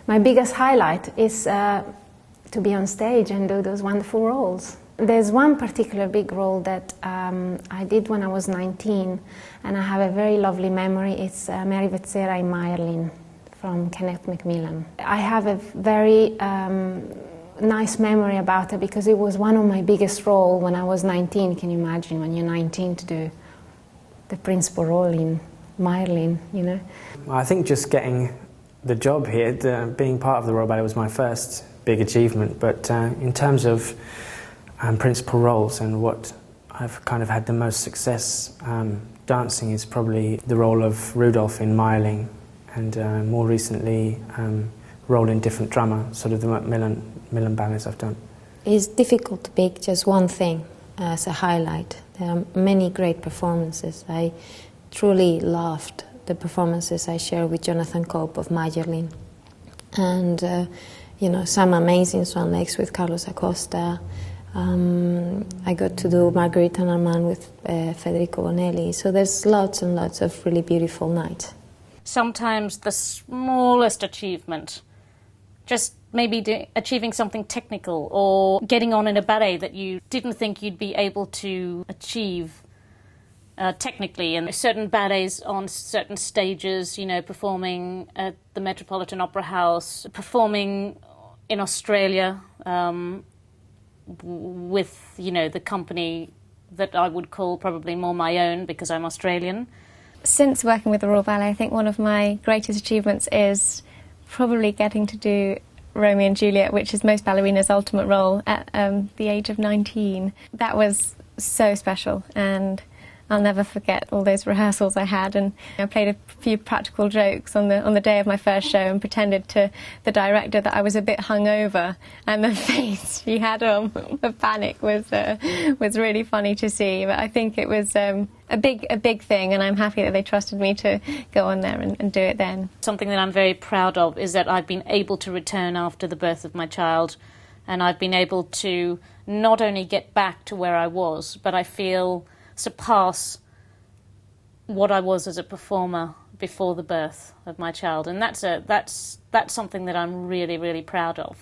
My biggest highlight is to be on stage and do those wonderful roles. There's one particular big role that I did when I was 19, and I have a very lovely memory. It's Mary Vezzera in Mayerlin from Kenneth Macmillan. I have a very nice memory about it because it was one of my biggest roles when I was 19. Can you imagine when you're 19 to do the principal role in Mayerlin, you know? I think just getting the job here, being part of the Royal Ballet was my first big achievement, but in terms of principal roles and what I've kind of had the most success dancing is probably the role of Rudolph in Mayerling, and more recently role in Different Drummer, sort of the Macmillan ballets I've done. It's difficult to pick just one thing as a highlight. There are many great performances. I truly loved the performances I shared with Jonathan Cope of Mayerling, and you know, some amazing swan legs with Carlos Acosta. I got to do Marguerite and Armand with Federico Bonelli, so there's lots and lots of really beautiful nights. Sometimes the smallest achievement, just maybe achieving something technical or getting on in a ballet that you didn't think you'd be able to achieve technically, and certain ballets on certain stages, you know, performing at the Metropolitan Opera House, performing in Australia, with, you know, the company that I would call probably more my own because I'm Australian. Since working with the Royal Ballet, I think one of my greatest achievements is probably getting to do Romeo and Juliet, which is most ballerinas' ultimate role, at the age of 19. That was so special, and I'll never forget all those rehearsals I had, and I played a few practical jokes on the day of my first show and pretended to the director that I was a bit hungover, and the face she had on of panic was really funny to see. But I think it was a big thing, and I'm happy that they trusted me to go on there and do it then. Something that I'm very proud of is that I've been able to return after the birth of my child, and I've been able to not only get back to where I was, but I feel surpass what I was as a performer before the birth of my child, and that's something that I'm really, really proud of.